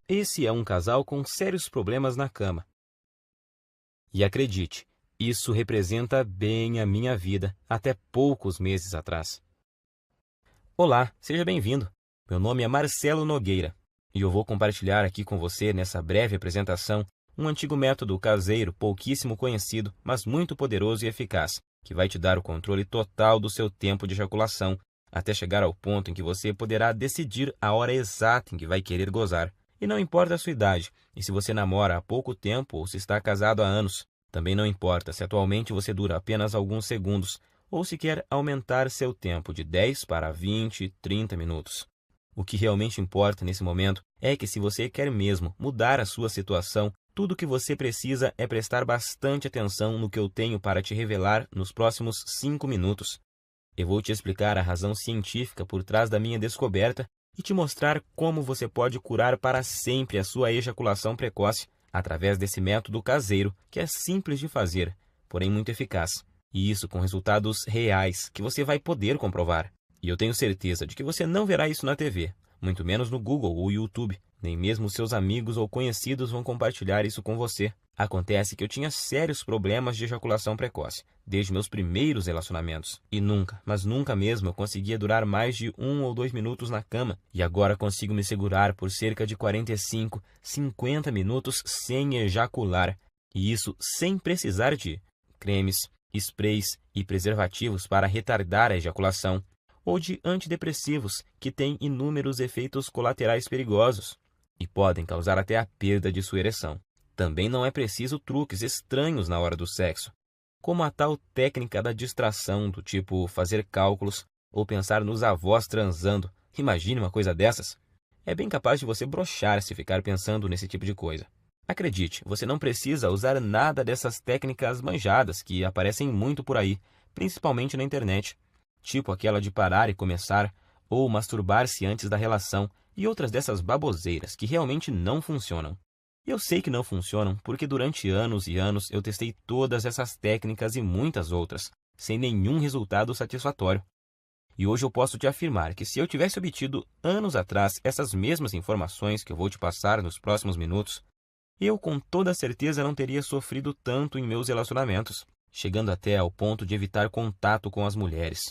Esse é um casal com sérios problemas na cama. E acredite, isso representa bem a minha vida até poucos meses atrás. Olá, seja bem-vindo. Meu nome é Marcelo Nogueira e eu vou compartilhar aqui com você, nessa breve apresentação, um antigo método caseiro pouquíssimo conhecido, mas muito poderoso e eficaz, que vai te dar o controle total do seu tempo de ejaculação, até chegar ao ponto em que você poderá decidir a hora exata em que vai querer gozar. E não importa a sua idade, e se você namora há pouco tempo ou se está casado há anos. Também não importa se atualmente você dura apenas alguns segundos, ou se quer aumentar seu tempo de 10 para 20, 30 minutos. O que realmente importa nesse momento é que, se você quer mesmo mudar a sua situação, tudo o que você precisa é prestar bastante atenção no que eu tenho para te revelar nos próximos 5 minutos. Eu vou te explicar a razão científica por trás da minha descoberta e te mostrar como você pode curar para sempre a sua ejaculação precoce através desse método caseiro que é simples de fazer, porém muito eficaz. E isso com resultados reais que você vai poder comprovar. E eu tenho certeza de que você não verá isso na TV, muito menos no Google ou YouTube. Nem mesmo seus amigos ou conhecidos vão compartilhar isso com você. Acontece que eu tinha sérios problemas de ejaculação precoce, desde meus primeiros relacionamentos. E nunca, mas nunca mesmo, eu conseguia durar mais de 1 ou 2 minutos na cama. E agora consigo me segurar por cerca de 45, 50 minutos sem ejacular. E isso sem precisar de cremes, sprays e preservativos para retardar a ejaculação, ou de antidepressivos que têm inúmeros efeitos colaterais perigosos e podem causar até a perda de sua ereção. Também não é preciso truques estranhos na hora do sexo, como a tal técnica da distração, do tipo fazer cálculos ou pensar nos avós transando. Imagine uma coisa dessas. É bem capaz de você broxar se ficar pensando nesse tipo de coisa. Acredite, você não precisa usar nada dessas técnicas manjadas que aparecem muito por aí, principalmente na internet, tipo aquela de parar e começar, ou masturbar-se antes da relação, e outras dessas baboseiras que realmente não funcionam. Eu sei que não funcionam porque durante anos e anos eu testei todas essas técnicas e muitas outras, sem nenhum resultado satisfatório. E hoje eu posso te afirmar que, se eu tivesse obtido anos atrás essas mesmas informações que eu vou te passar nos próximos minutos, eu com toda certeza não teria sofrido tanto em meus relacionamentos, chegando até ao ponto de evitar contato com as mulheres.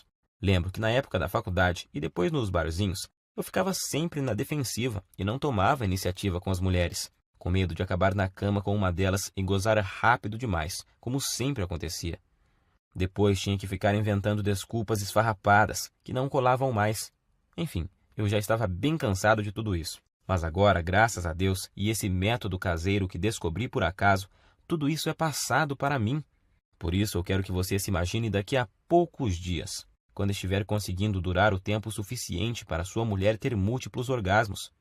Lembro que na época da faculdade e depois nos barzinhos, eu ficava sempre na defensiva e não tomava iniciativa com as mulheres, com medo de acabar na cama com uma delas e gozar rápido demais, como sempre acontecia. Depois tinha que ficar inventando desculpas esfarrapadas que não colavam mais. Enfim, eu já estava bem cansado de tudo isso. Mas agora, graças a Deus e esse método caseiro que descobri por acaso, tudo isso é passado para mim. Por isso eu quero que você se imagine daqui a poucos dias, quando estiver conseguindo durar o tempo suficiente para sua mulher ter múltiplos orgasmos,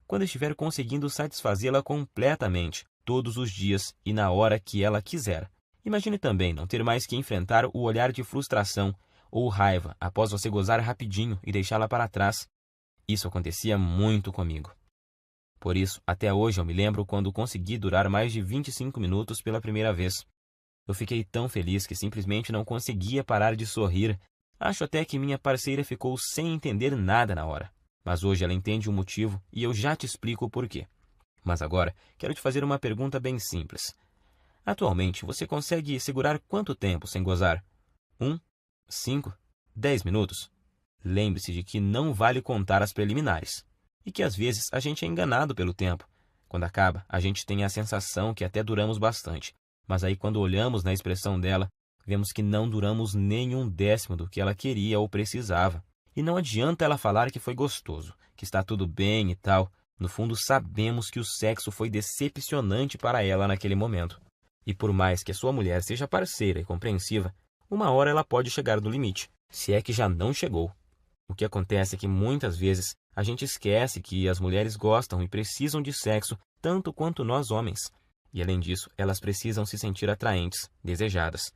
quando estiver conseguindo satisfazê-la completamente, todos os dias e na hora que ela quiser. Imagine também não ter mais que enfrentar o olhar de frustração ou raiva após você gozar rapidinho e deixá-la para trás. Isso acontecia muito comigo. Por isso, até hoje eu me lembro quando consegui durar mais de 25 minutos pela primeira vez. Eu fiquei tão feliz que simplesmente não conseguia parar de sorrir. Acho até que minha parceira ficou sem entender nada na hora. Mas hoje ela entende o motivo e eu já te explico o porquê. Mas agora, quero te fazer uma pergunta bem simples. Atualmente, você consegue segurar quanto tempo sem gozar? 1, 5, 10 minutos? Lembre-se de que não vale contar as preliminares. E que às vezes a gente é enganado pelo tempo. Quando acaba, a gente tem a sensação que até duramos bastante. Mas aí, quando olhamos na expressão dela, vemos que não duramos nem 1/10 do que ela queria ou precisava. E não adianta ela falar que foi gostoso, que está tudo bem e tal. No fundo, sabemos que o sexo foi decepcionante para ela naquele momento. E por mais que a sua mulher seja parceira e compreensiva, uma hora ela pode chegar no limite, se é que já não chegou. O que acontece é que muitas vezes a gente esquece que as mulheres gostam e precisam de sexo tanto quanto nós homens. E além disso, elas precisam se sentir atraentes, desejadas.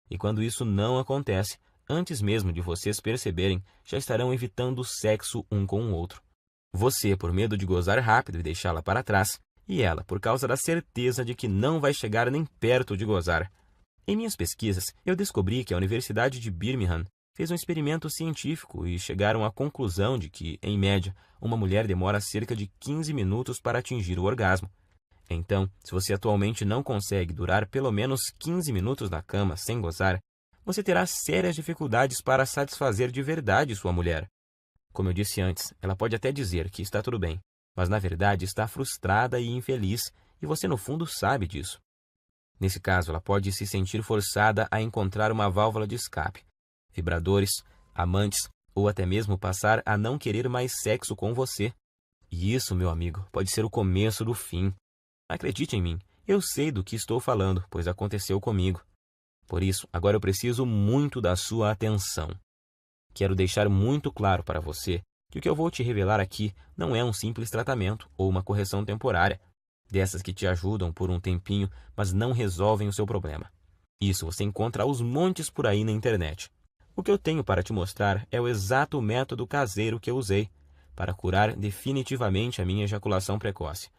E quando isso não acontece, antes mesmo de vocês perceberem, já estarão evitando o sexo um com o outro. Você, por medo de gozar rápido e deixá-la para trás, e ela, por causa da certeza de que não vai chegar nem perto de gozar. Em minhas pesquisas, eu descobri que a Universidade de Birmingham fez um experimento científico e chegaram à conclusão de que, em média, uma mulher demora cerca de 15 minutos para atingir o orgasmo. Então, se você atualmente não consegue durar pelo menos 15 minutos na cama sem gozar, você terá sérias dificuldades para satisfazer de verdade sua mulher. Como eu disse antes, ela pode até dizer que está tudo bem, mas na verdade está frustrada e infeliz, e você no fundo sabe disso. Nesse caso, ela pode se sentir forçada a encontrar uma válvula de escape, vibradores, amantes ou até mesmo passar a não querer mais sexo com você. E isso, meu amigo, pode ser o começo do fim. Acredite em mim, eu sei do que estou falando, pois aconteceu comigo. Por isso, agora eu preciso muito da sua atenção. Quero deixar muito claro para você que o que eu vou te revelar aqui não é um simples tratamento ou uma correção temporária, dessas que te ajudam por um tempinho, mas não resolvem o seu problema. Isso você encontra aos montes por aí na internet. O que eu tenho para te mostrar é o exato método caseiro que eu usei para curar definitivamente a minha ejaculação precoce,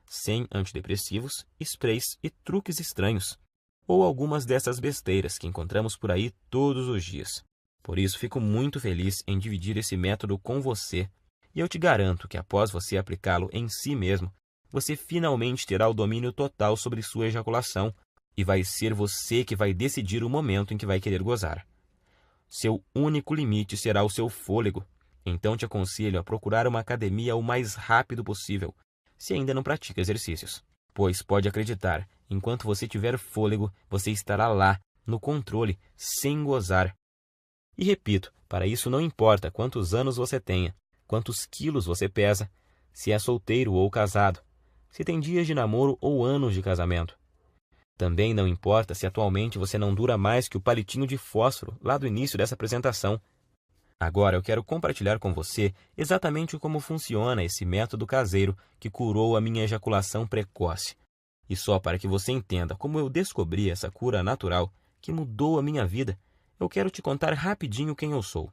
sem antidepressivos, sprays e truques estranhos, ou algumas dessas besteiras que encontramos por aí todos os dias. Por isso, fico muito feliz em dividir esse método com você, e eu te garanto que após você aplicá-lo em si mesmo, você finalmente terá o domínio total sobre sua ejaculação, e vai ser você que vai decidir o momento em que vai querer gozar. Seu único limite será o seu fôlego, então te aconselho a procurar uma academia o mais rápido possível, se ainda não pratica exercícios. Pois pode acreditar, enquanto você tiver fôlego, você estará lá, no controle, sem gozar. E repito, para isso não importa quantos anos você tenha, quantos quilos você pesa, se é solteiro ou casado, se tem dias de namoro ou anos de casamento. Também não importa se atualmente você não dura mais que o palitinho de fósforo lá do início dessa apresentação. Agora eu quero compartilhar com você exatamente como funciona esse método caseiro que curou a minha ejaculação precoce. E só para que você entenda como eu descobri essa cura natural que mudou a minha vida, eu quero te contar rapidinho quem eu sou.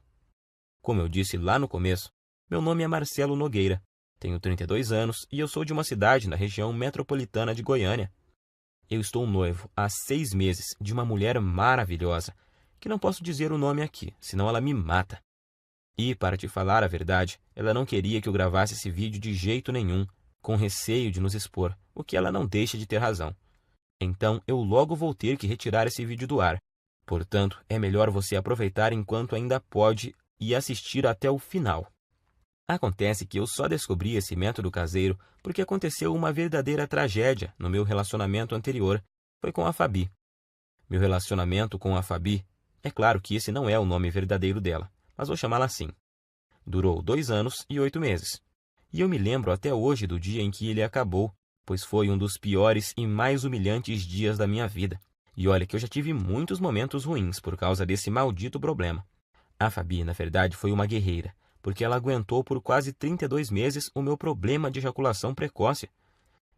Como eu disse lá no começo, meu nome é Marcelo Nogueira, tenho 32 anos e eu sou de uma cidade na região metropolitana de Goiânia. Eu estou noivo há 6 meses de uma mulher maravilhosa, que não posso dizer o nome aqui, senão ela me mata. E, para te falar a verdade, ela não queria que eu gravasse esse vídeo de jeito nenhum, com receio de nos expor, o que ela não deixa de ter razão. Então, eu logo vou ter que retirar esse vídeo do ar. Portanto, é melhor você aproveitar enquanto ainda pode e assistir até o final. Acontece que eu só descobri esse método caseiro porque aconteceu uma verdadeira tragédia no meu relacionamento anterior. Foi com a Fabi. Meu relacionamento com a Fabi, é claro que esse não é o nome verdadeiro dela, mas vou chamá-la assim. Durou 2 anos e 8 meses. E eu me lembro até hoje do dia em que ele acabou, pois foi um dos piores e mais humilhantes dias da minha vida. E olha que eu já tive muitos momentos ruins por causa desse maldito problema. A Fabi, na verdade, foi uma guerreira, porque ela aguentou por quase 32 meses o meu problema de ejaculação precoce.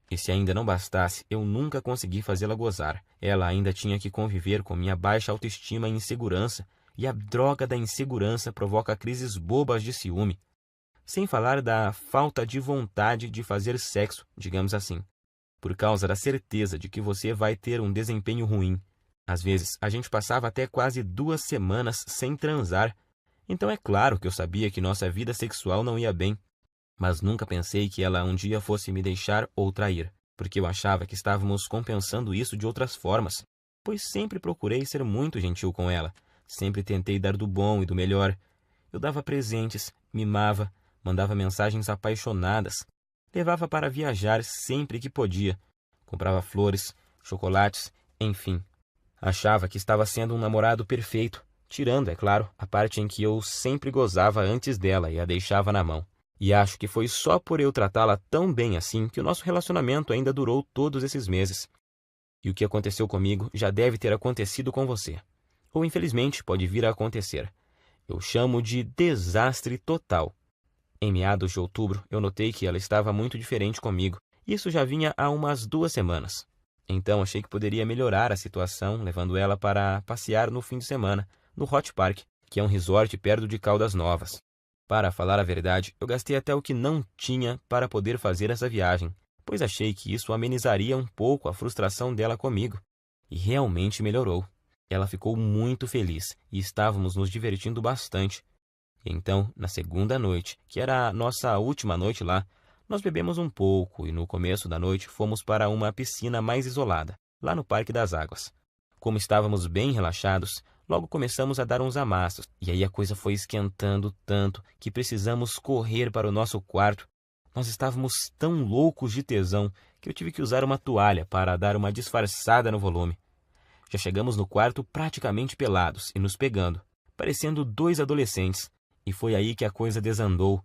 E se ainda não bastasse, eu nunca consegui fazê-la gozar. Ela ainda tinha que conviver com minha baixa autoestima e insegurança, e a droga da insegurança provoca crises bobas de ciúme. Sem falar da falta de vontade de fazer sexo, digamos assim, por causa da certeza de que você vai ter um desempenho ruim. Às vezes, a gente passava até quase 2 semanas sem transar. Então é claro que eu sabia que nossa vida sexual não ia bem, mas nunca pensei que ela um dia fosse me deixar ou trair, porque eu achava que estávamos compensando isso de outras formas, pois sempre procurei ser muito gentil com ela, sempre tentei dar do bom e do melhor. Eu dava presentes, mimava, mandava mensagens apaixonadas, levava para viajar sempre que podia, comprava flores, chocolates, enfim. Achava que estava sendo um namorado perfeito, tirando, é claro, a parte em que eu sempre gozava antes dela e a deixava na mão. E acho que foi só por eu tratá-la tão bem assim que o nosso relacionamento ainda durou todos esses meses. E o que aconteceu comigo já deve ter acontecido com você. Ou infelizmente pode vir a acontecer. Eu chamo de desastre total. Em meados de outubro, eu notei que ela estava muito diferente comigo. Isso já vinha há umas 2 semanas. Então achei que poderia melhorar a situação, levando ela para passear no fim de semana, no Hot Park, que é um resort perto de Caldas Novas. Para falar a verdade, eu gastei até o que não tinha para poder fazer essa viagem, pois achei que isso amenizaria um pouco a frustração dela comigo. E realmente melhorou. Ela ficou muito feliz e estávamos nos divertindo bastante. Então, na segunda noite, que era a nossa última noite lá, nós bebemos um pouco e no começo da noite fomos para uma piscina mais isolada, lá no Parque das Águas. Como estávamos bem relaxados, logo começamos a dar uns amassos, e aí a coisa foi esquentando tanto que precisamos correr para o nosso quarto. Nós estávamos tão loucos de tesão que eu tive que usar uma toalha para dar uma disfarçada no volume. Já chegamos no quarto praticamente pelados e nos pegando, parecendo dois adolescentes, e foi aí que a coisa desandou.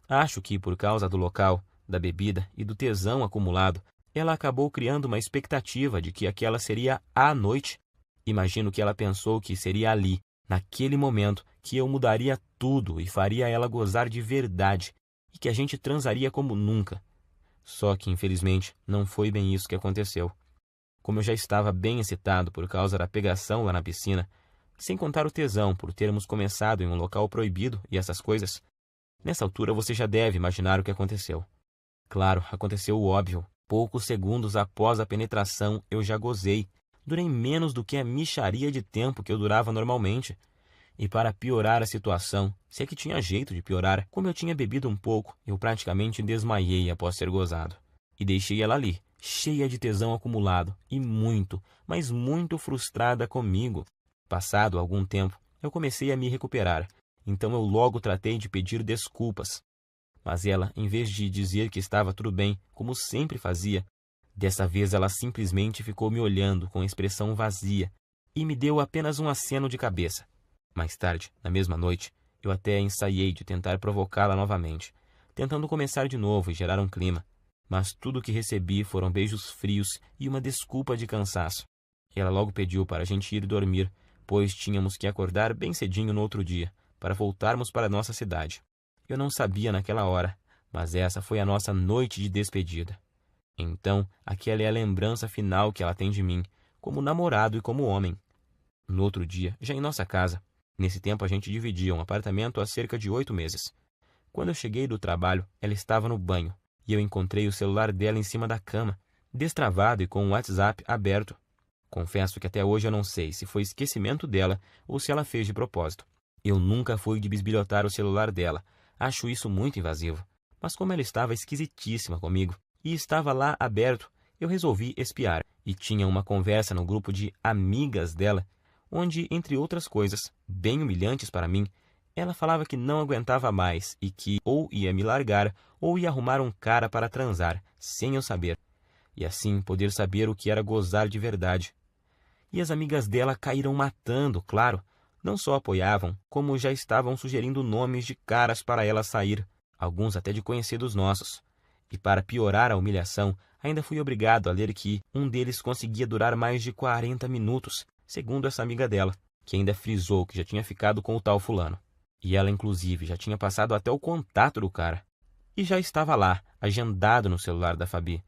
Acho que por causa do local, da bebida e do tesão acumulado, ela acabou criando uma expectativa de que aquela seria a noite. Imagino que ela pensou que seria ali, naquele momento, que eu mudaria tudo e faria ela gozar de verdade, e que a gente transaria como nunca. Só que, infelizmente, não foi bem isso que aconteceu. Como eu já estava bem excitado por causa da pegação lá na piscina, sem contar o tesão por termos começado em um local proibido e essas coisas, nessa altura você já deve imaginar o que aconteceu. Claro, aconteceu o óbvio. Poucos segundos após a penetração, eu já gozei. Durei menos do que a mixaria de tempo que eu durava normalmente. E para piorar a situação, se é que tinha jeito de piorar, como eu tinha bebido um pouco, eu praticamente desmaiei após ter gozado. E deixei ela ali, cheia de tesão acumulado e muito, mas muito frustrada comigo. Passado algum tempo, eu comecei a me recuperar, então eu logo tratei de pedir desculpas. Mas ela, em vez de dizer que estava tudo bem, como sempre fazia, dessa vez ela simplesmente ficou me olhando com expressão vazia e me deu apenas um aceno de cabeça. Mais tarde, na mesma noite, eu até ensaiei de tentar provocá-la novamente, tentando começar de novo e gerar um clima. Mas tudo o que recebi foram beijos frios e uma desculpa de cansaço. Ela logo pediu para a gente ir dormir, pois tínhamos que acordar bem cedinho no outro dia, para voltarmos para nossa cidade. Eu não sabia naquela hora, mas essa foi a nossa noite de despedida. Então, aquela é a lembrança final que ela tem de mim, como namorado e como homem. No outro dia, já em nossa casa, nesse tempo a gente dividia um apartamento há cerca de 8 meses. Quando eu cheguei do trabalho, ela estava no banho, e eu encontrei o celular dela em cima da cama, destravado e com o WhatsApp aberto. Confesso que até hoje eu não sei se foi esquecimento dela ou se ela fez de propósito. Eu nunca fui de bisbilhotar o celular dela, acho isso muito invasivo. Mas como ela estava esquisitíssima comigo e estava lá aberto, eu resolvi espiar. E tinha uma conversa no grupo de amigas dela, onde, entre outras coisas, bem humilhantes para mim, ela falava que não aguentava mais e que ou ia me largar ou ia arrumar um cara para transar, sem eu saber. E assim poder saber o que era gozar de verdade. E as amigas dela caíram matando, claro. Não só apoiavam, como já estavam sugerindo nomes de caras para ela sair, alguns até de conhecidos nossos. E para piorar a humilhação, ainda fui obrigado a ler que um deles conseguia durar mais de 40 minutos, segundo essa amiga dela, que ainda frisou que já tinha ficado com o tal fulano. E ela, inclusive, já tinha passado até o contato do cara. E já estava lá, agendado no celular da Fabi.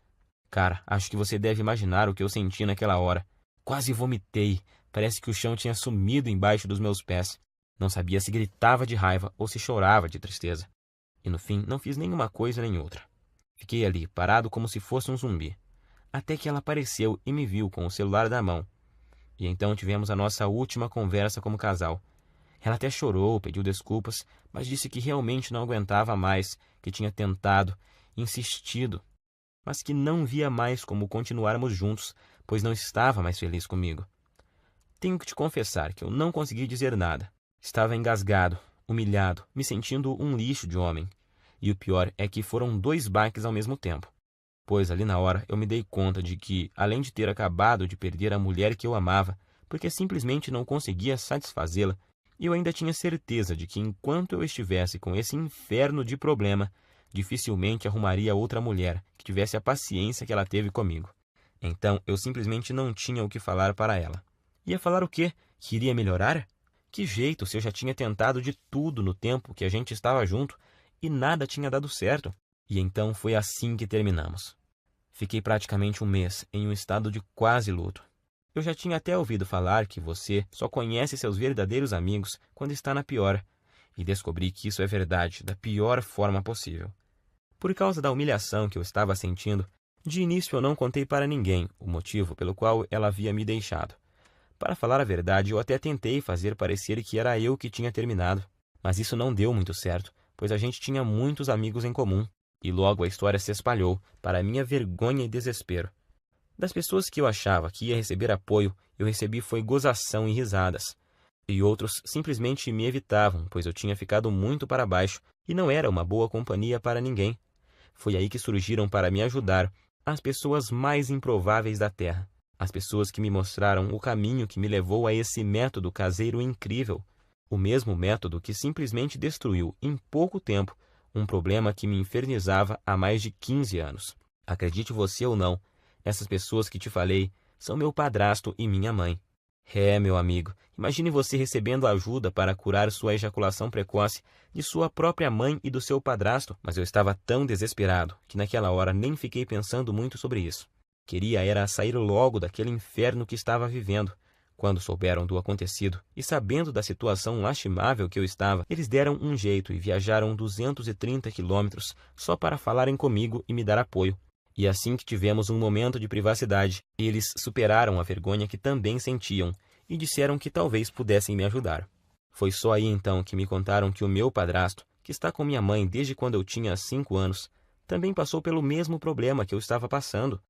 Cara, acho que você deve imaginar o que eu senti naquela hora. Quase vomitei. Parece que o chão tinha sumido embaixo dos meus pés. Não sabia se gritava de raiva ou se chorava de tristeza. E no fim, não fiz nenhuma coisa nem outra. Fiquei ali, parado como se fosse um zumbi. Até que ela apareceu e me viu com o celular na mão. E então tivemos a nossa última conversa como casal. Ela até chorou, pediu desculpas, mas disse que realmente não aguentava mais, que tinha tentado, insistido, mas que não via mais como continuarmos juntos, pois não estava mais feliz comigo. Tenho que te confessar que eu não consegui dizer nada. Estava engasgado, humilhado, me sentindo um lixo de homem. E o pior é que foram 2 baques ao mesmo tempo. Pois ali na hora eu me dei conta de que, além de ter acabado de perder a mulher que eu amava, porque simplesmente não conseguia satisfazê-la, eu ainda tinha certeza de que enquanto eu estivesse com esse inferno de problema, dificilmente arrumaria outra mulher que tivesse a paciência que ela teve comigo. Então eu simplesmente não tinha o que falar para ela. Ia falar o quê? Que iria melhorar? Que jeito se eu já tinha tentado de tudo no tempo que a gente estava junto e nada tinha dado certo? E então foi assim que terminamos. Fiquei praticamente 1 mês em um estado de quase luto. Eu já tinha até ouvido falar que você só conhece seus verdadeiros amigos quando está na pior, e descobri que isso é verdade da pior forma possível. Por causa da humilhação que eu estava sentindo, de início eu não contei para ninguém o motivo pelo qual ela havia me deixado. Para falar a verdade, eu até tentei fazer parecer que era eu que tinha terminado. Mas isso não deu muito certo, pois a gente tinha muitos amigos em comum. E logo a história se espalhou, para minha vergonha e desespero. Das pessoas que eu achava que ia receber apoio, eu recebi foi gozação e risadas. E outros simplesmente me evitavam, pois eu tinha ficado muito para baixo e não era uma boa companhia para ninguém. Foi aí que surgiram para me ajudar as pessoas mais improváveis da Terra. As pessoas que me mostraram o caminho que me levou a esse método caseiro incrível. O mesmo método que simplesmente destruiu, em pouco tempo, um problema que me infernizava há mais de 15 anos. Acredite você ou não, essas pessoas que te falei são meu padrasto e minha mãe. Meu amigo, imagine você recebendo ajuda para curar sua ejaculação precoce de sua própria mãe e do seu padrasto, mas eu estava tão desesperado que naquela hora nem fiquei pensando muito sobre isso. Queria era sair logo daquele inferno que estava vivendo. Quando souberam do acontecido e sabendo da situação lastimável que eu estava, eles deram um jeito e viajaram 230 quilômetros só para falarem comigo e me dar apoio. E assim que tivemos um momento de privacidade, eles superaram a vergonha que também sentiam e disseram que talvez pudessem me ajudar. Foi só aí então que me contaram que o meu padrasto, que está com minha mãe desde quando eu tinha 5 anos, também passou pelo mesmo problema que eu estava passando.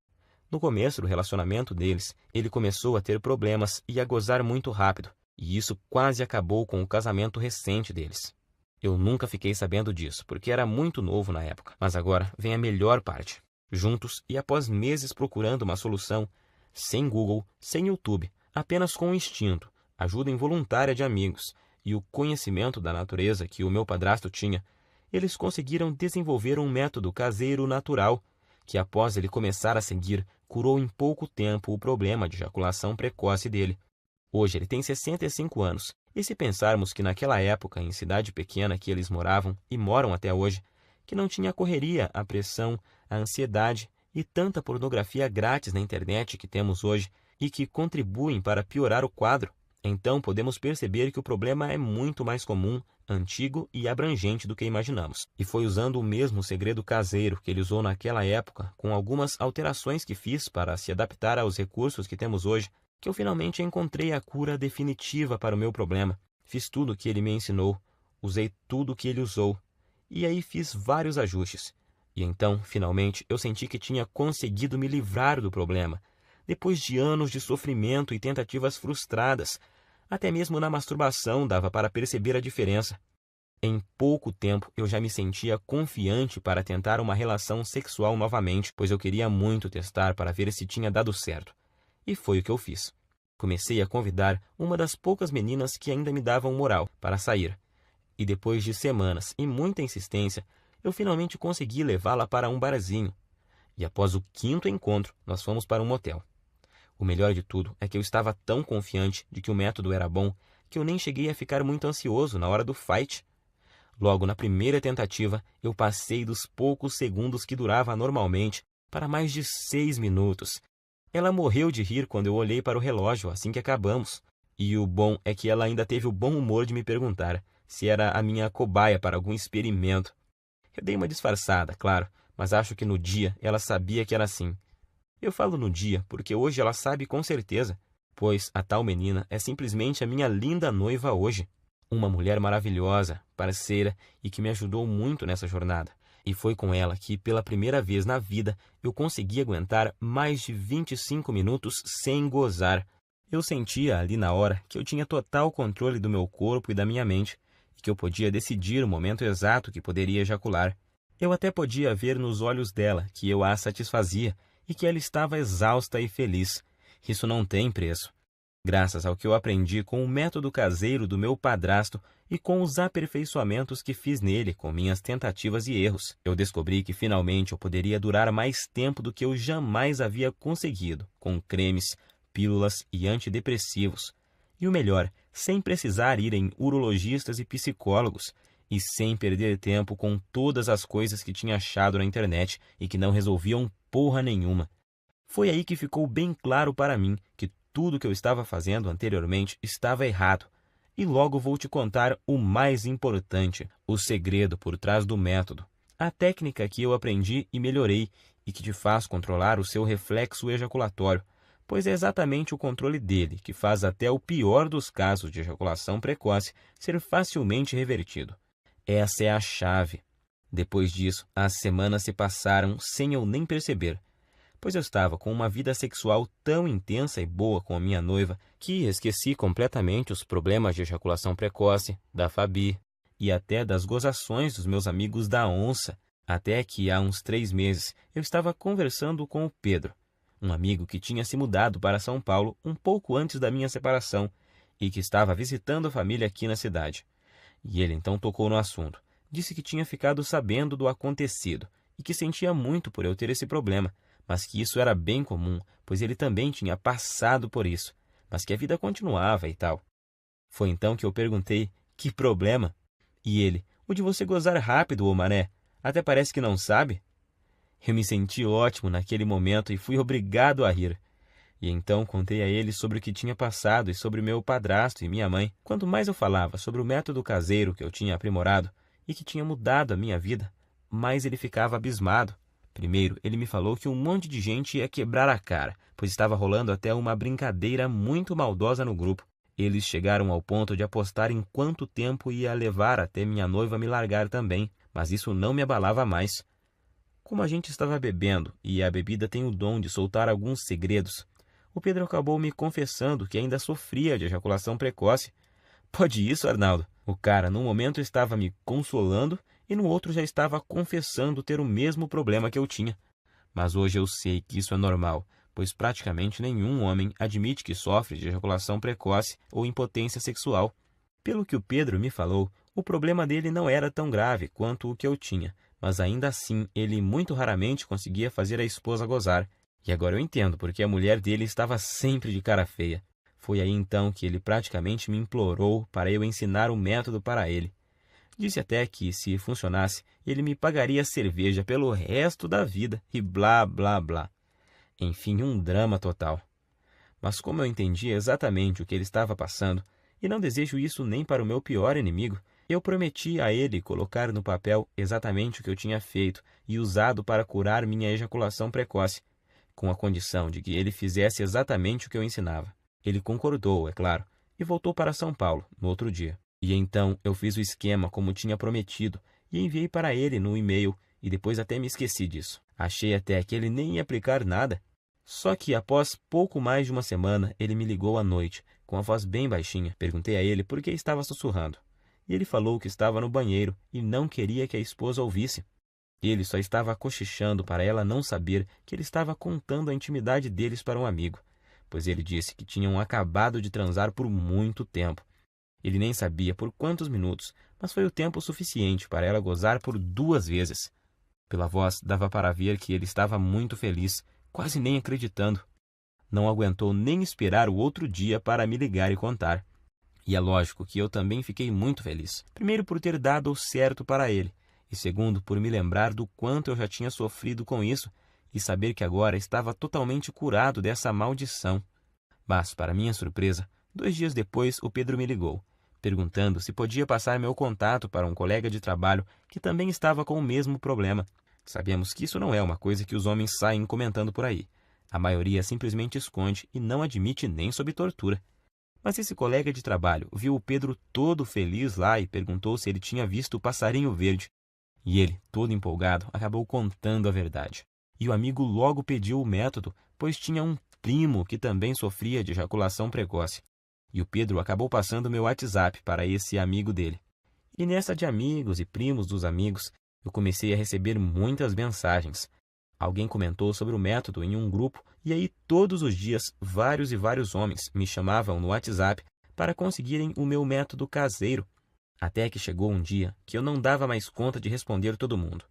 No começo do relacionamento deles, ele começou a ter problemas e a gozar muito rápido, e isso quase acabou com o casamento recente deles. Eu nunca fiquei sabendo disso, porque era muito novo na época, mas agora vem a melhor parte. Juntos e após meses procurando uma solução, sem Google, sem YouTube, apenas com o instinto, ajuda involuntária de amigos e o conhecimento da natureza que o meu padrasto tinha, eles conseguiram desenvolver um método caseiro natural, que após ele começar a seguir, curou em pouco tempo o problema de ejaculação precoce dele. Hoje ele tem 65 anos, e se pensarmos que naquela época, em cidade pequena que eles moravam e moram até hoje, que não tinha a correria, a pressão, a ansiedade e tanta pornografia grátis na internet que temos hoje e que contribuem para piorar o quadro, então podemos perceber que o problema é muito mais comum, antigo e abrangente do que imaginamos. E foi usando o mesmo segredo caseiro que ele usou naquela época, com algumas alterações que fiz para se adaptar aos recursos que temos hoje, que eu finalmente encontrei a cura definitiva para o meu problema. Fiz tudo o que ele me ensinou, usei tudo o que ele usou, e aí fiz vários ajustes. E então, finalmente, eu senti que tinha conseguido me livrar do problema, depois de anos de sofrimento e tentativas frustradas. Até mesmo na masturbação dava para perceber a diferença. Em pouco tempo, eu já me sentia confiante para tentar uma relação sexual novamente, pois eu queria muito testar para ver se tinha dado certo. E foi o que eu fiz. Comecei a convidar uma das poucas meninas que ainda me davam moral para sair. E depois de semanas e muita insistência, eu finalmente consegui levá-la para um barzinho. E após o 5º encontro, nós fomos para um motel. O melhor de tudo é que eu estava tão confiante de que o método era bom que eu nem cheguei a ficar muito ansioso na hora do fight. Logo na primeira tentativa, eu passei dos poucos segundos que durava normalmente para mais de 6 minutos. Ela morreu de rir quando eu olhei para o relógio assim que acabamos. E o bom é que ela ainda teve o bom humor de me perguntar se era a minha cobaia para algum experimento. Eu dei uma disfarçada, claro, mas acho que no dia ela sabia que era assim. Eu falo no dia porque hoje ela sabe com certeza, pois a tal menina é simplesmente a minha linda noiva hoje. Uma mulher maravilhosa, parceira e que me ajudou muito nessa jornada. E foi com ela que, pela primeira vez na vida, eu consegui aguentar mais de 25 minutos sem gozar. Eu sentia ali na hora que eu tinha total controle do meu corpo e da minha mente, e que eu podia decidir o momento exato que poderia ejacular. Eu até podia ver nos olhos dela que eu a satisfazia, e que ela estava exausta e feliz. Isso não tem preço. Graças ao que eu aprendi com o método caseiro do meu padrasto e com os aperfeiçoamentos que fiz nele com minhas tentativas e erros, eu descobri que finalmente eu poderia durar mais tempo do que eu jamais havia conseguido, com cremes, pílulas e antidepressivos. E o melhor, sem precisar ir em urologistas e psicólogos, e sem perder tempo com todas as coisas que tinha achado na internet e que não resolviam porra nenhuma. Foi aí que ficou bem claro para mim que tudo que eu estava fazendo anteriormente estava errado. E logo vou te contar o mais importante, o segredo por trás do método. A técnica que eu aprendi e melhorei e que te faz controlar o seu reflexo ejaculatório, pois é exatamente o controle dele que faz até o pior dos casos de ejaculação precoce ser facilmente revertido. Essa é a chave. Depois disso, as semanas se passaram sem eu nem perceber, pois eu estava com uma vida sexual tão intensa e boa com a minha noiva que esqueci completamente os problemas de ejaculação precoce, da Fabi e até das gozações dos meus amigos da onça, até que há uns 3 meses eu estava conversando com o Pedro, um amigo que tinha se mudado para São Paulo um pouco antes da minha separação e que estava visitando a família aqui na cidade. E ele então tocou no assunto. Disse que tinha ficado sabendo do acontecido e que sentia muito por eu ter esse problema, mas que isso era bem comum, pois ele também tinha passado por isso, mas que a vida continuava e tal. Foi então que eu perguntei, que problema? E ele, o de você gozar rápido, ô mané, até parece que não sabe. Eu me senti ótimo naquele momento e fui obrigado a rir. E então contei a ele sobre o que tinha passado e sobre meu padrasto e minha mãe. Quanto mais eu falava sobre o método caseiro que eu tinha aprimorado e que tinha mudado a minha vida, mais ele ficava abismado. Primeiro, ele me falou que um monte de gente ia quebrar a cara, pois estava rolando até uma brincadeira muito maldosa no grupo. Eles chegaram ao ponto de apostar em quanto tempo ia levar até minha noiva me largar também, mas isso não me abalava mais. Como a gente estava bebendo, e a bebida tem o dom de soltar alguns segredos, o Pedro acabou me confessando que ainda sofria de ejaculação precoce. Pode isso, Arnaldo? O cara, num momento, estava me consolando e no outro já estava confessando ter o mesmo problema que eu tinha. Mas hoje eu sei que isso é normal, pois praticamente nenhum homem admite que sofre de ejaculação precoce ou impotência sexual. Pelo que o Pedro me falou, o problema dele não era tão grave quanto o que eu tinha, mas ainda assim ele muito raramente conseguia fazer a esposa gozar. E agora eu entendo porque a mulher dele estava sempre de cara feia. Foi aí então que ele praticamente me implorou para eu ensinar o método para ele. Disse até que, se funcionasse, ele me pagaria cerveja pelo resto da vida e blá, blá, blá. Enfim, um drama total. Mas como eu entendi exatamente o que ele estava passando, e não desejo isso nem para o meu pior inimigo, eu prometi a ele colocar no papel exatamente o que eu tinha feito e usado para curar minha ejaculação precoce, com a condição de que ele fizesse exatamente o que eu ensinava. Ele concordou, é claro, e voltou para São Paulo no outro dia. E então eu fiz o esquema como tinha prometido e enviei para ele no e-mail e depois até me esqueci disso. Achei até que ele nem ia aplicar nada. Só que após pouco mais de uma semana ele me ligou à noite, com a voz bem baixinha. Perguntei a ele por que estava sussurrando. E ele falou que estava no banheiro e não queria que a esposa ouvisse. Ele só estava cochichando para ela não saber que ele estava contando a intimidade deles para um amigo, pois ele disse que tinham acabado de transar por muito tempo. Ele nem sabia por quantos minutos, mas foi o tempo suficiente para ela gozar por 2 vezes. Pela voz, dava para ver que ele estava muito feliz, quase nem acreditando. Não aguentou nem esperar o outro dia para me ligar e contar. E é lógico que eu também fiquei muito feliz. Primeiro por ter dado o certo para ele, e segundo por me lembrar do quanto eu já tinha sofrido com isso e saber que agora estava totalmente curado dessa maldição. Mas, para minha surpresa, 2 dias depois o Pedro me ligou, perguntando se podia passar meu contato para um colega de trabalho que também estava com o mesmo problema. Sabemos que isso não é uma coisa que os homens saem comentando por aí. A maioria simplesmente esconde e não admite nem sob tortura. Mas esse colega de trabalho viu o Pedro todo feliz lá e perguntou se ele tinha visto o passarinho verde. E ele, todo empolgado, acabou contando a verdade. E o amigo logo pediu o método, pois tinha um primo que também sofria de ejaculação precoce. E o Pedro acabou passando meu WhatsApp para esse amigo dele. E nessa de amigos e primos dos amigos, eu comecei a receber muitas mensagens. Alguém comentou sobre o método em um grupo e aí todos os dias vários e vários homens me chamavam no WhatsApp para conseguirem o meu método caseiro. Até que chegou um dia que eu não dava mais conta de responder todo mundo.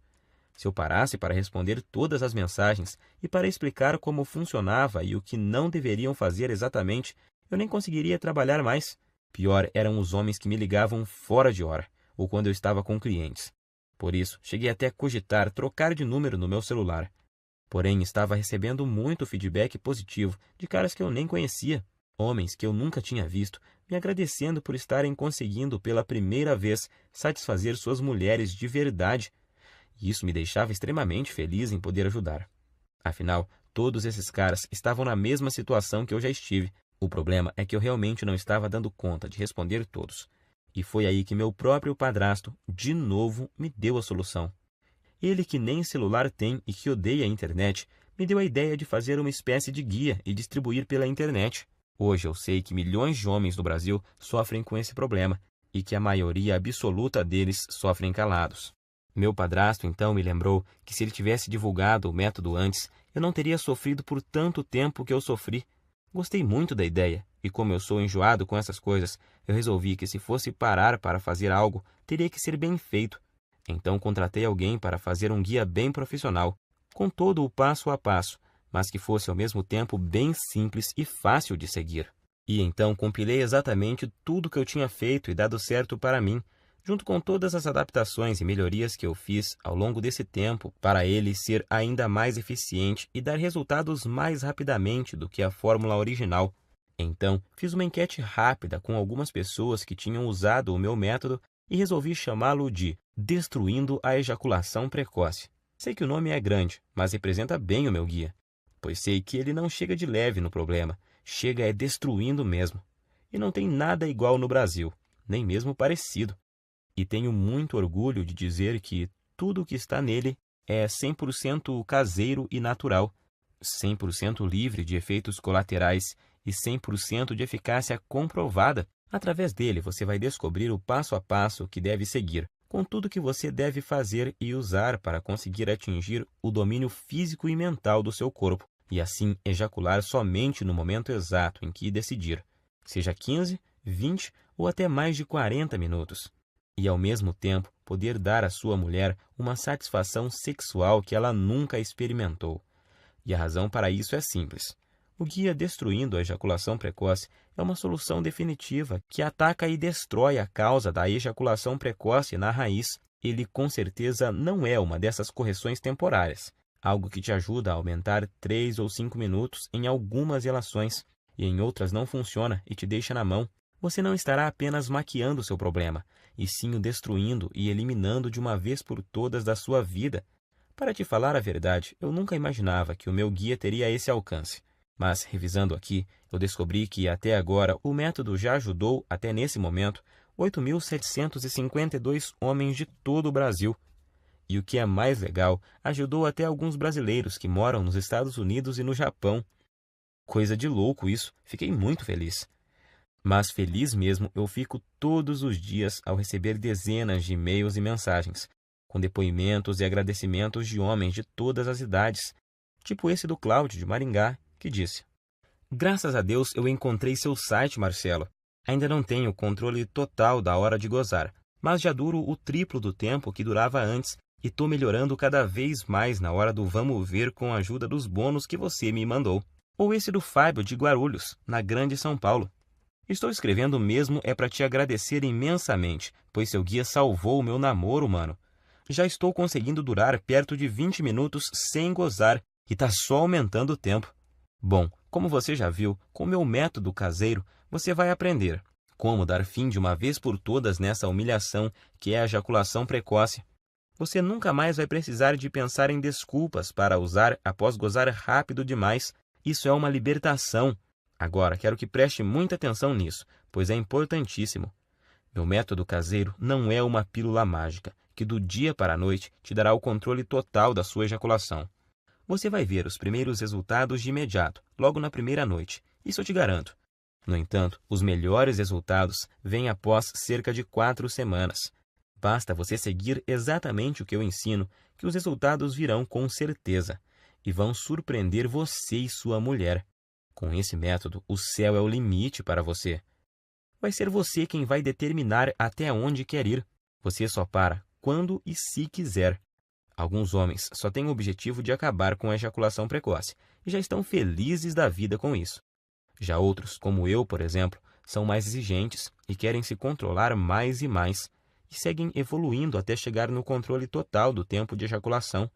Se eu parasse para responder todas as mensagens e para explicar como funcionava e o que não deveriam fazer exatamente, eu nem conseguiria trabalhar mais. Pior eram os homens que me ligavam fora de hora, ou quando eu estava com clientes. Por isso, cheguei até a cogitar trocar de número no meu celular. Porém, estava recebendo muito feedback positivo de caras que eu nem conhecia, homens que eu nunca tinha visto, me agradecendo por estarem conseguindo pela primeira vez satisfazer suas mulheres de verdade. E isso me deixava extremamente feliz em poder ajudar. Afinal, todos esses caras estavam na mesma situação que eu já estive. O problema é que eu realmente não estava dando conta de responder todos. E foi aí que meu próprio padrasto, de novo, me deu a solução. Ele, que nem celular tem e que odeia a internet, me deu a ideia de fazer uma espécie de guia e distribuir pela internet. Hoje eu sei que milhões de homens no Brasil sofrem com esse problema e que a maioria absoluta deles sofrem calados. Meu padrasto então me lembrou que se ele tivesse divulgado o método antes, eu não teria sofrido por tanto tempo que eu sofri. Gostei muito da ideia, e como eu sou enjoado com essas coisas, eu resolvi que se fosse parar para fazer algo, teria que ser bem feito. Então contratei alguém para fazer um guia bem profissional, com todo o passo a passo, mas que fosse ao mesmo tempo bem simples e fácil de seguir. E então compilei exatamente tudo que eu tinha feito e dado certo para mim, junto com todas as adaptações e melhorias que eu fiz ao longo desse tempo para ele ser ainda mais eficiente e dar resultados mais rapidamente do que a fórmula original. Então, fiz uma enquete rápida com algumas pessoas que tinham usado o meu método e resolvi chamá-lo de Destruindo a Ejaculação Precoce. Sei que o nome é grande, mas representa bem o meu guia, pois sei que ele não chega de leve no problema, chega destruindo mesmo. E não tem nada igual no Brasil, nem mesmo parecido. E tenho muito orgulho de dizer que tudo o que está nele é 100% caseiro e natural, 100% livre de efeitos colaterais e 100% de eficácia comprovada. Através dele, você vai descobrir o passo a passo que deve seguir, com tudo que você deve fazer e usar para conseguir atingir o domínio físico e mental do seu corpo, e assim ejacular somente no momento exato em que decidir, seja 15, 20 ou até mais de 40 minutos. E, ao mesmo tempo, poder dar à sua mulher uma satisfação sexual que ela nunca experimentou. E a razão para isso é simples. O guia Destruindo a Ejaculação Precoce é uma solução definitiva que ataca e destrói a causa da ejaculação precoce na raiz. Ele, com certeza, não é uma dessas correções temporárias, algo que te ajuda a aumentar 3 ou 5 minutos em algumas relações, e em outras não funciona e te deixa na mão. Você não estará apenas maquiando seu problema, e sim o destruindo e eliminando de uma vez por todas da sua vida. Para te falar a verdade, eu nunca imaginava que o meu guia teria esse alcance. Mas, revisando aqui, eu descobri que até agora o método já ajudou, até nesse momento, 8.752 homens de todo o Brasil. E o que é mais legal, ajudou até alguns brasileiros que moram nos Estados Unidos e no Japão. Coisa de louco isso, fiquei muito feliz. Mas feliz mesmo eu fico todos os dias ao receber dezenas de e-mails e mensagens, com depoimentos e agradecimentos de homens de todas as idades, tipo esse do Cláudio de Maringá, que disse: Graças a Deus eu encontrei seu site, Marcelo. Ainda não tenho controle total da hora de gozar, mas já duro o triplo do tempo que durava antes e estou melhorando cada vez mais na hora do vamos ver com a ajuda dos bônus que você me mandou. Ou esse do Fábio de Guarulhos, na Grande São Paulo. Estou escrevendo mesmo para te agradecer imensamente, pois seu guia salvou o meu namoro, mano. Já estou conseguindo durar perto de 20 minutos sem gozar e tá só aumentando o tempo. Bom, como você já viu, com o meu método caseiro, você vai aprender como dar fim de uma vez por todas nessa humilhação que é a ejaculação precoce. Você nunca mais vai precisar de pensar em desculpas para usar após gozar rápido demais. Isso é uma libertação. Agora, quero que preste muita atenção nisso, pois é importantíssimo. Meu método caseiro não é uma pílula mágica, que do dia para a noite te dará o controle total da sua ejaculação. Você vai ver os primeiros resultados de imediato, logo na primeira noite, isso eu te garanto. No entanto, os melhores resultados vêm após cerca de 4 semanas. Basta você seguir exatamente o que eu ensino, que os resultados virão com certeza, e vão surpreender você e sua mulher. Com esse método, o céu é o limite para você. Vai ser você quem vai determinar até onde quer ir. Você só para quando e se quiser. Alguns homens só têm o objetivo de acabar com a ejaculação precoce e já estão felizes da vida com isso. Já outros, como eu, por exemplo, são mais exigentes e querem se controlar mais e mais, e seguem evoluindo até chegar no controle total do tempo de ejaculação.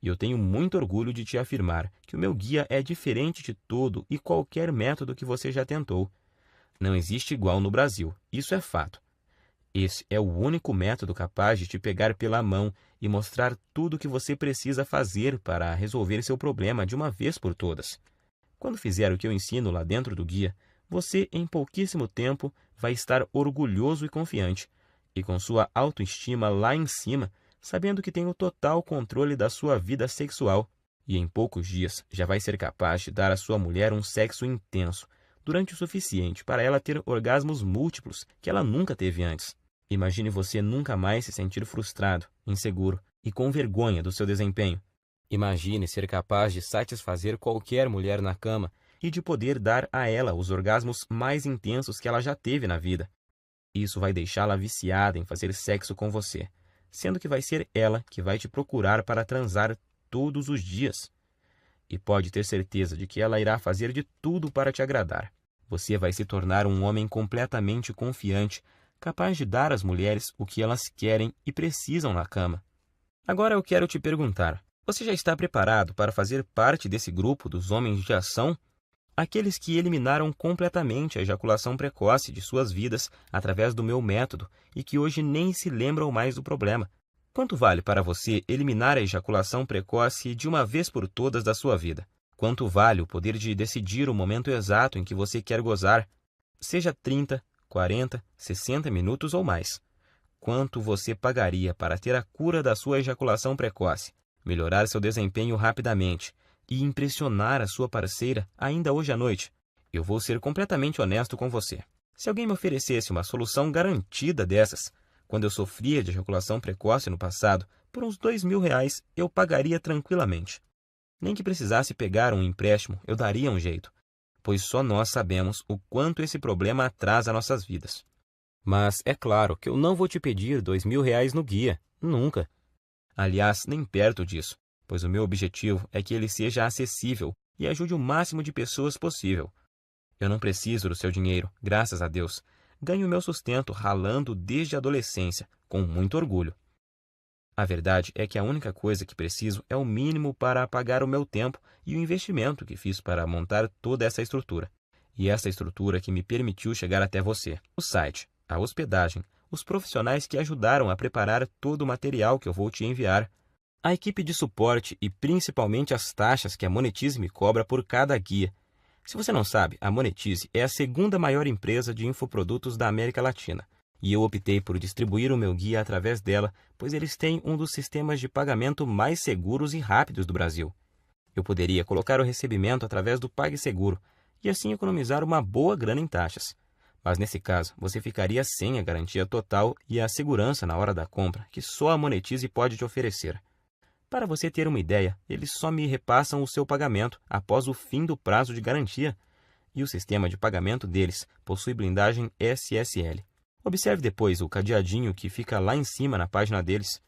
E eu tenho muito orgulho de te afirmar que o meu guia é diferente de todo e qualquer método que você já tentou. Não existe igual no Brasil, isso é fato. Esse é o único método capaz de te pegar pela mão e mostrar tudo o que você precisa fazer para resolver seu problema de uma vez por todas. Quando fizer o que eu ensino lá dentro do guia, você, em pouquíssimo tempo, vai estar orgulhoso e confiante, e com sua autoestima lá em cima, sabendo que tem o total controle da sua vida sexual, e em poucos dias já vai ser capaz de dar à sua mulher um sexo intenso, durante o suficiente para ela ter orgasmos múltiplos que ela nunca teve antes. Imagine você nunca mais se sentir frustrado, inseguro e com vergonha do seu desempenho. Imagine ser capaz de satisfazer qualquer mulher na cama e de poder dar a ela os orgasmos mais intensos que ela já teve na vida. Isso vai deixá-la viciada em fazer sexo com você, sendo que vai ser ela que vai te procurar para transar todos os dias. E pode ter certeza de que ela irá fazer de tudo para te agradar. Você vai se tornar um homem completamente confiante, capaz de dar às mulheres o que elas querem e precisam na cama. Agora eu quero te perguntar, você já está preparado para fazer parte desse grupo dos homens de ação? Aqueles que eliminaram completamente a ejaculação precoce de suas vidas através do meu método e que hoje nem se lembram mais do problema. Quanto vale para você eliminar a ejaculação precoce de uma vez por todas da sua vida? Quanto vale o poder de decidir o momento exato em que você quer gozar? Seja 30, 40, 60 minutos ou mais. Quanto você pagaria para ter a cura da sua ejaculação precoce, melhorar seu desempenho rapidamente e impressionar a sua parceira ainda hoje à noite? Eu vou ser completamente honesto com você. Se alguém me oferecesse uma solução garantida dessas, quando eu sofria de ejaculação precoce no passado, por uns R$ 2.000 eu pagaria tranquilamente. Nem que precisasse pegar um empréstimo, eu daria um jeito, pois só nós sabemos o quanto esse problema atrasa nossas vidas. Mas é claro que eu não vou te pedir R$ 2.000 no guia, nunca. Aliás, nem perto disso, pois o meu objetivo é que ele seja acessível e ajude o máximo de pessoas possível. Eu não preciso do seu dinheiro, graças a Deus. Ganho meu sustento ralando desde a adolescência, com muito orgulho. A verdade é que a única coisa que preciso é o mínimo para pagar o meu tempo e o investimento que fiz para montar toda essa estrutura. E essa estrutura que me permitiu chegar até você. O site, a hospedagem, os profissionais que ajudaram a preparar todo o material que eu vou te enviar, a equipe de suporte e principalmente as taxas que a Monetize me cobra por cada guia. Se você não sabe, a Monetize é a segunda maior empresa de infoprodutos da América Latina. E eu optei por distribuir o meu guia através dela, pois eles têm um dos sistemas de pagamento mais seguros e rápidos do Brasil. Eu poderia colocar o recebimento através do PagSeguro e assim economizar uma boa grana em taxas. Mas nesse caso, você ficaria sem a garantia total e a segurança na hora da compra que só a Monetize pode te oferecer. Para você ter uma ideia, eles só me repassam o seu pagamento após o fim do prazo de garantia, e o sistema de pagamento deles possui blindagem SSL. Observe depois o cadeadinho que fica lá em cima na página deles,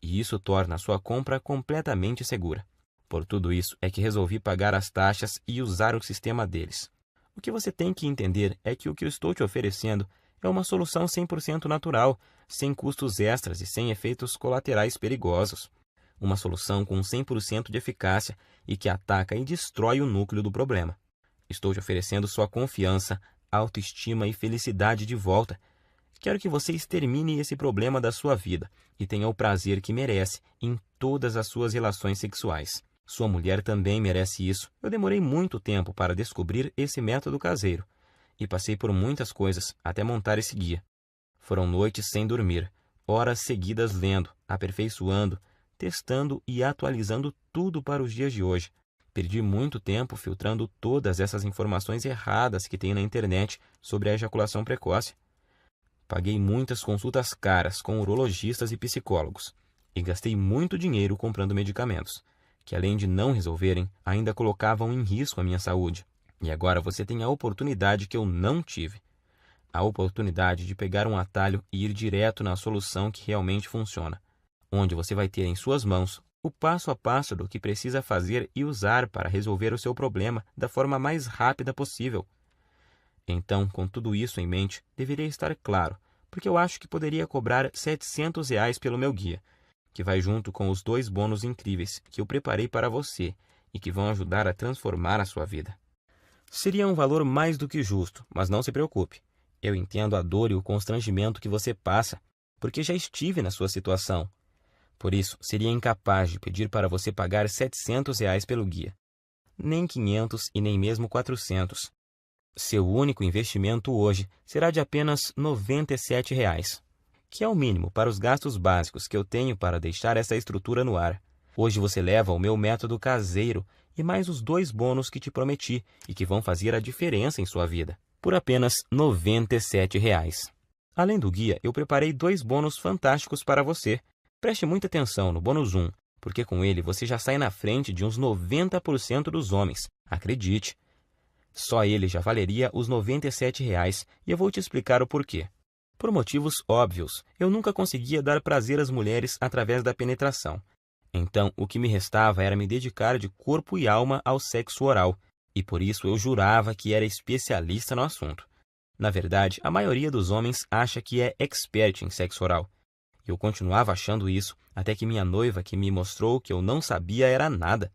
e isso torna a sua compra completamente segura. Por tudo isso é que resolvi pagar as taxas e usar o sistema deles. O que você tem que entender é que o que eu estou te oferecendo é uma solução 100% natural, sem custos extras e sem efeitos colaterais perigosos. Uma solução com 100% de eficácia e que ataca e destrói o núcleo do problema. Estou te oferecendo sua confiança, autoestima e felicidade de volta. Quero que você extermine esse problema da sua vida e tenha o prazer que merece em todas as suas relações sexuais. Sua mulher também merece isso. Eu demorei muito tempo para descobrir esse método caseiro e passei por muitas coisas até montar esse guia. Foram noites sem dormir, horas seguidas lendo, aperfeiçoando, testando e atualizando tudo para os dias de hoje. Perdi muito tempo filtrando todas essas informações erradas que tem na internet sobre a ejaculação precoce. Paguei muitas consultas caras com urologistas e psicólogos e gastei muito dinheiro comprando medicamentos, que além de não resolverem, ainda colocavam em risco a minha saúde. E agora você tem a oportunidade que eu não tive. A oportunidade de pegar um atalho e ir direto na solução que realmente funciona, onde você vai ter em suas mãos o passo a passo do que precisa fazer e usar para resolver o seu problema da forma mais rápida possível. Então, com tudo isso em mente, deveria estar claro, porque eu acho que poderia cobrar R$ 700 pelo meu guia, que vai junto com os 2 bônus incríveis que eu preparei para você e que vão ajudar a transformar a sua vida. Seria um valor mais do que justo, mas não se preocupe. Eu entendo a dor e o constrangimento que você passa, porque já estive na sua situação. Por isso, seria incapaz de pedir para você pagar R$ 700 pelo guia. Nem 500 e nem mesmo 400. Seu único investimento hoje será de apenas R$ 97, que é o mínimo para os gastos básicos que eu tenho para deixar essa estrutura no ar. Hoje você leva o meu método caseiro e mais os 2 bônus que te prometi e que vão fazer a diferença em sua vida, por apenas R$ 97. Além do guia, eu preparei 2 bônus fantásticos para você. Preste muita atenção no bônus 1, porque com ele você já sai na frente de uns 90% dos homens. Acredite. Só ele já valeria os R$ 97 e eu vou te explicar o porquê. Por motivos óbvios, eu nunca conseguia dar prazer às mulheres através da penetração. Então, o que me restava era me dedicar de corpo e alma ao sexo oral, e por isso eu jurava que era especialista no assunto. Na verdade, a maioria dos homens acha que é expert em sexo oral. Eu continuava achando isso, até que minha noiva que me mostrou que eu não sabia era nada.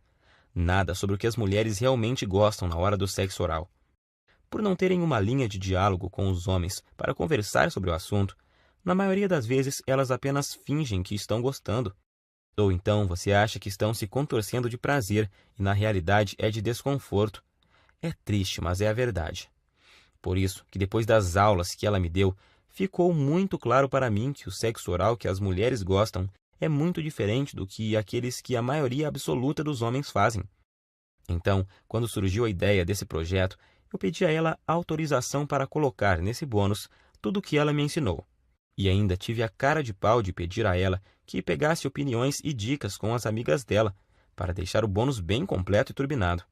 Nada sobre o que as mulheres realmente gostam na hora do sexo oral. Por não terem uma linha de diálogo com os homens para conversar sobre o assunto, na maioria das vezes elas apenas fingem que estão gostando. Ou então você acha que estão se contorcendo de prazer e na realidade é de desconforto. É triste, mas é a verdade. Por isso que depois das aulas que ela me deu, ficou muito claro para mim que o sexo oral que as mulheres gostam é muito diferente do que aqueles que a maioria absoluta dos homens fazem. Então, quando surgiu a ideia desse projeto, eu pedi a ela autorização para colocar nesse bônus tudo o que ela me ensinou. E ainda tive a cara de pau de pedir a ela que pegasse opiniões e dicas com as amigas dela, para deixar o bônus bem completo e turbinado.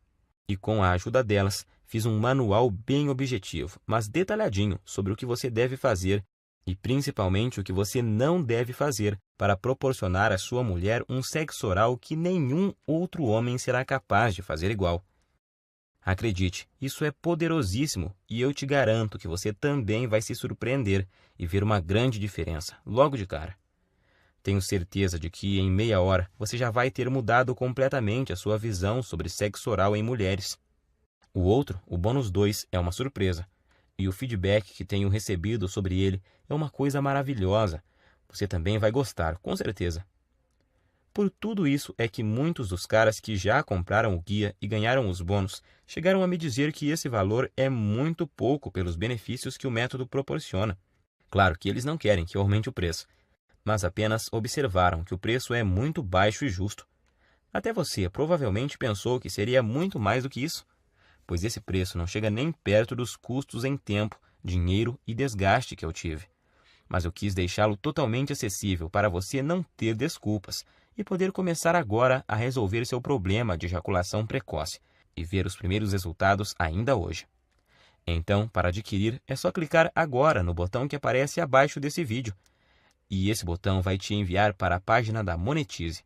E com a ajuda delas, fiz um manual bem objetivo, mas detalhadinho sobre o que você deve fazer e principalmente o que você não deve fazer para proporcionar à sua mulher um sexo oral que nenhum outro homem será capaz de fazer igual. Acredite, isso é poderosíssimo e eu te garanto que você também vai se surpreender e ver uma grande diferença, logo de cara. Tenho certeza de que em meia hora você já vai ter mudado completamente a sua visão sobre sexo oral em mulheres. O outro, o bônus 2, é uma surpresa. E o feedback que tenho recebido sobre ele é uma coisa maravilhosa. Você também vai gostar, com certeza. Por tudo isso é que muitos dos caras que já compraram o guia e ganharam os bônus chegaram a me dizer que esse valor é muito pouco pelos benefícios que o método proporciona. Claro que eles não querem que eu aumente o preço, mas apenas observaram que o preço é muito baixo e justo. Até você provavelmente pensou que seria muito mais do que isso, pois esse preço não chega nem perto dos custos em tempo, dinheiro e desgaste que eu tive. Mas eu quis deixá-lo totalmente acessível para você não ter desculpas e poder começar agora a resolver seu problema de ejaculação precoce e ver os primeiros resultados ainda hoje. Então, para adquirir, é só clicar agora no botão que aparece abaixo desse vídeo. E esse botão vai te enviar para a página da Monetize.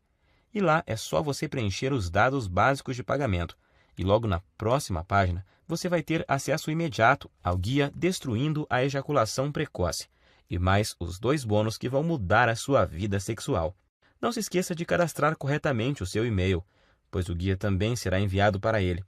E lá é só você preencher os dados básicos de pagamento. E logo na próxima página, você vai ter acesso imediato ao guia Destruindo a Ejaculação Precoce e mais os 2 bônus que vão mudar a sua vida sexual. Não se esqueça de cadastrar corretamente o seu e-mail, pois o guia também será enviado para ele.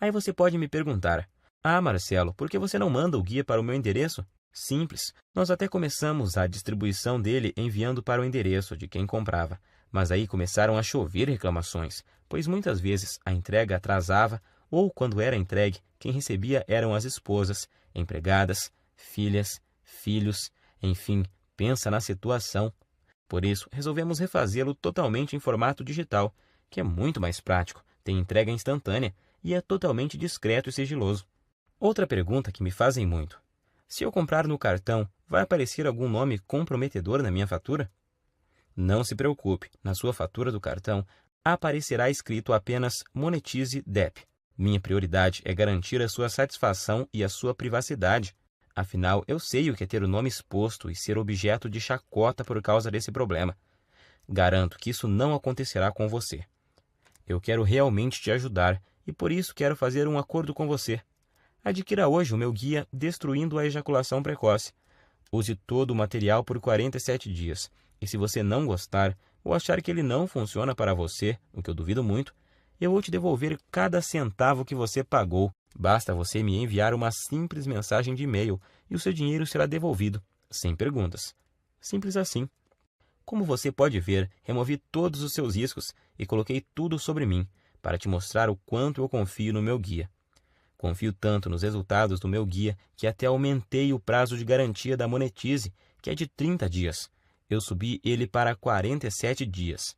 Aí você pode me perguntar: "Ah, Marcelo, por que você não manda o guia para o meu endereço?" Simples, nós até começamos a distribuição dele enviando para o endereço de quem comprava, mas aí começaram a chover reclamações, pois muitas vezes a entrega atrasava ou, quando era entregue, quem recebia eram as esposas, empregadas, filhas, filhos, enfim, pensa na situação. Por isso, resolvemos refazê-lo totalmente em formato digital, que é muito mais prático, tem entrega instantânea e é totalmente discreto e sigiloso. Outra pergunta que me fazem muito: se eu comprar no cartão, vai aparecer algum nome comprometedor na minha fatura? Não se preocupe, na sua fatura do cartão aparecerá escrito apenas Monetize DEP. Minha prioridade é garantir a sua satisfação e a sua privacidade. Afinal, eu sei o que é ter o nome exposto e ser objeto de chacota por causa desse problema. Garanto que isso não acontecerá com você. Eu quero realmente te ajudar e por isso quero fazer um acordo com você. Adquira hoje o meu guia Destruindo a Ejaculação Precoce. Use todo o material por 47 dias. E se você não gostar ou achar que ele não funciona para você, o que eu duvido muito, eu vou te devolver cada centavo que você pagou, Basta você me enviar uma simples mensagem de e-mail e o seu dinheiro será devolvido, sem perguntas. Simples assim. Como você pode ver, removi todos os seus riscos e coloquei tudo sobre mim, para te mostrar o quanto eu confio no meu guia. Confio tanto nos resultados do meu guia que até aumentei o prazo de garantia da Monetize, que é de 30 dias. Eu subi ele para 47 dias.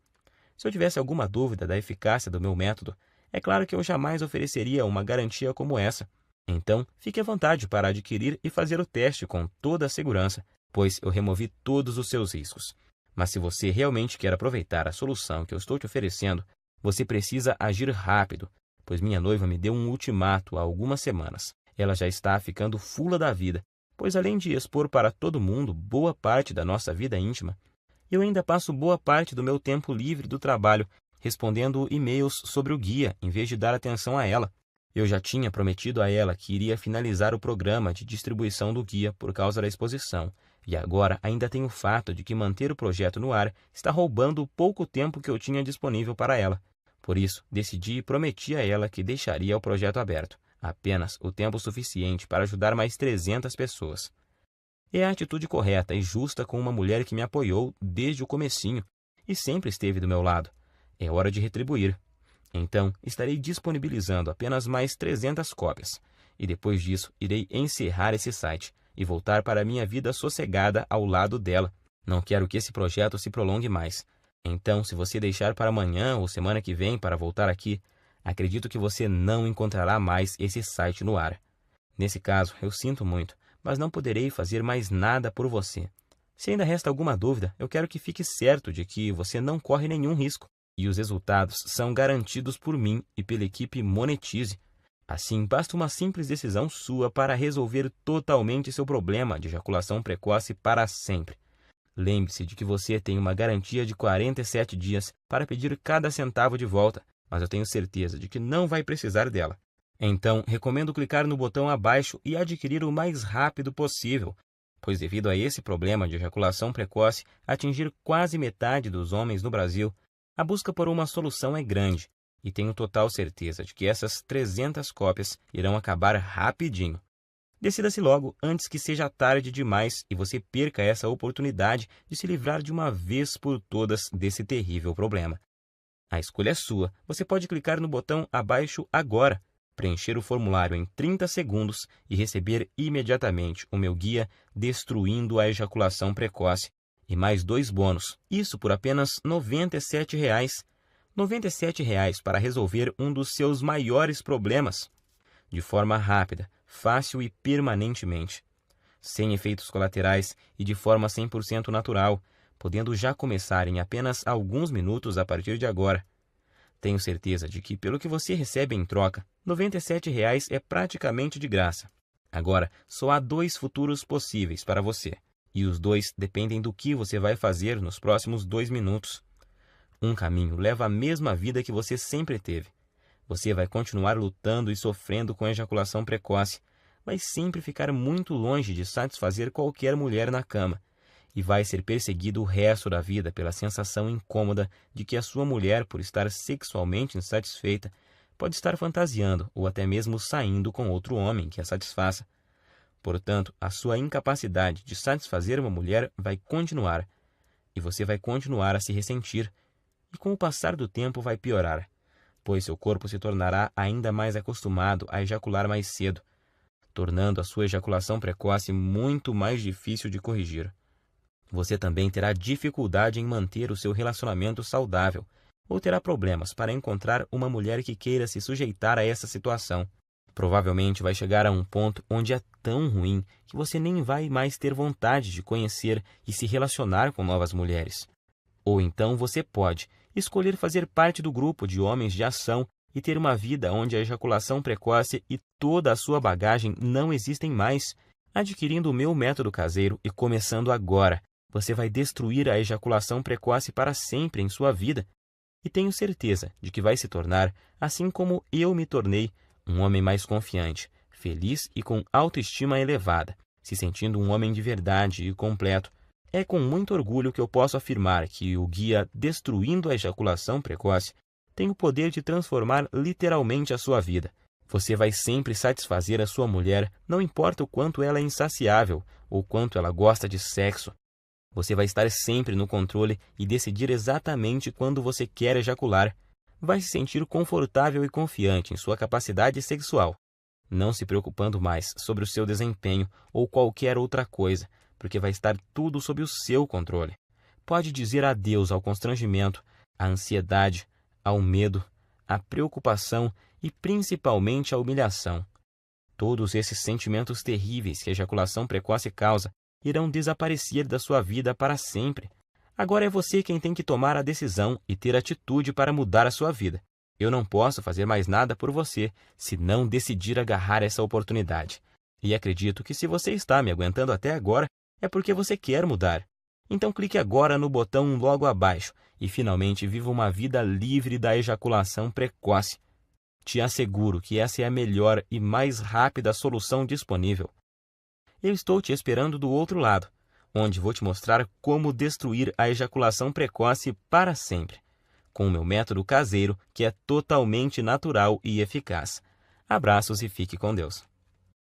Se eu tivesse alguma dúvida da eficácia do meu método, é claro que eu jamais ofereceria uma garantia como essa. Então, fique à vontade para adquirir e fazer o teste com toda a segurança, pois eu removi todos os seus riscos. Mas se você realmente quer aproveitar a solução que eu estou te oferecendo, você precisa agir rápido, pois minha noiva me deu um ultimato há algumas semanas. Ela já está ficando fula da vida, pois além de expor para todo mundo boa parte da nossa vida íntima, eu ainda passo boa parte do meu tempo livre do trabalho respondendo e-mails sobre o guia, em vez de dar atenção a ela. Eu já tinha prometido a ela que iria finalizar o programa de distribuição do guia por causa da exposição, e agora ainda tem o fato de que manter o projeto no ar está roubando o pouco tempo que eu tinha disponível para ela. Por isso, decidi e prometi a ela que deixaria o projeto aberto, apenas o tempo suficiente para ajudar mais 300 pessoas. É a atitude correta e justa com uma mulher que me apoiou desde o comecinho e sempre esteve do meu lado. É hora de retribuir. Então, estarei disponibilizando apenas mais 300 cópias, e depois disso irei encerrar esse site e voltar para a minha vida sossegada ao lado dela. Não quero que esse projeto se prolongue mais. Então, se você deixar para amanhã ou semana que vem para voltar aqui, acredito que você não encontrará mais esse site no ar. Nesse caso, eu sinto muito, mas não poderei fazer mais nada por você. Se ainda resta alguma dúvida, eu quero que fique certo de que você não corre nenhum risco, e os resultados são garantidos por mim e pela equipe Monetize. Assim, basta uma simples decisão sua para resolver totalmente seu problema de ejaculação precoce para sempre. Lembre-se de que você tem uma garantia de 47 dias para pedir cada centavo de volta, mas eu tenho certeza de que não vai precisar dela. Então, recomendo clicar no botão abaixo e adquirir o mais rápido possível, pois devido a esse problema de ejaculação precoce atingir quase metade dos homens no Brasil, a busca por uma solução é grande, e tenho total certeza de que essas 300 cópias irão acabar rapidinho. Decida-se logo antes que seja tarde demais e você perca essa oportunidade de se livrar de uma vez por todas desse terrível problema. A escolha é sua. Você pode clicar no botão abaixo agora, preencher o formulário em 30 segundos e receber imediatamente o meu guia Destruindo a Ejaculação Precoce e mais 2 bônus. Isso por apenas R$ 97. R$ 97 para resolver um dos seus maiores problemas, de forma rápida, fácil e permanentemente, sem efeitos colaterais e de forma 100% natural, podendo já começar em apenas alguns minutos a partir de agora. Tenho certeza de que, pelo que você recebe em troca, R$ 97 é praticamente de graça. Agora, só há 2 futuros possíveis para você, e os 2 dependem do que você vai fazer nos próximos 2 minutos. Um caminho leva à mesma vida que você sempre teve. Você vai continuar lutando e sofrendo com ejaculação precoce, vai sempre ficar muito longe de satisfazer qualquer mulher na cama, e vai ser perseguido o resto da vida pela sensação incômoda de que a sua mulher, por estar sexualmente insatisfeita, pode estar fantasiando ou até mesmo saindo com outro homem que a satisfaça. Portanto, a sua incapacidade de satisfazer uma mulher vai continuar, e você vai continuar a se ressentir, e com o passar do tempo vai piorar, pois seu corpo se tornará ainda mais acostumado a ejacular mais cedo, tornando a sua ejaculação precoce muito mais difícil de corrigir. Você também terá dificuldade em manter o seu relacionamento saudável, ou terá problemas para encontrar uma mulher que queira se sujeitar a essa situação. Provavelmente vai chegar a um ponto onde é tão ruim que você nem vai mais ter vontade de conhecer e se relacionar com novas mulheres. Ou então você pode escolher fazer parte do grupo de homens de ação e ter uma vida onde a ejaculação precoce e toda a sua bagagem não existem mais. Adquirindo o meu método caseiro e começando agora, você vai destruir a ejaculação precoce para sempre em sua vida. E tenho certeza de que vai se tornar, assim como eu me tornei, um homem mais confiante, feliz e com autoestima elevada, se sentindo um homem de verdade e completo. É com muito orgulho que eu posso afirmar que o guia Destruindo a Ejaculação Precoce tem o poder de transformar literalmente a sua vida. Você vai sempre satisfazer a sua mulher, não importa o quanto ela é insaciável ou quanto ela gosta de sexo. Você vai estar sempre no controle e decidir exatamente quando você quer ejacular. Vai se sentir confortável e confiante em sua capacidade sexual, não se preocupando mais sobre o seu desempenho ou qualquer outra coisa, porque vai estar tudo sob o seu controle. Pode dizer adeus ao constrangimento, à ansiedade, ao medo, à preocupação e principalmente à humilhação. Todos esses sentimentos terríveis que a ejaculação precoce causa irão desaparecer da sua vida para sempre. Agora é você quem tem que tomar a decisão e ter atitude para mudar a sua vida. Eu não posso fazer mais nada por você se não decidir agarrar essa oportunidade. E acredito que se você está me aguentando até agora, é porque você quer mudar. Então clique agora no botão logo abaixo e finalmente viva uma vida livre da ejaculação precoce. Te asseguro que essa é a melhor e mais rápida solução disponível. Eu estou te esperando do outro lado, onde vou te mostrar como destruir a ejaculação precoce para sempre, com o meu método caseiro que é totalmente natural e eficaz. Abraços e fique com Deus.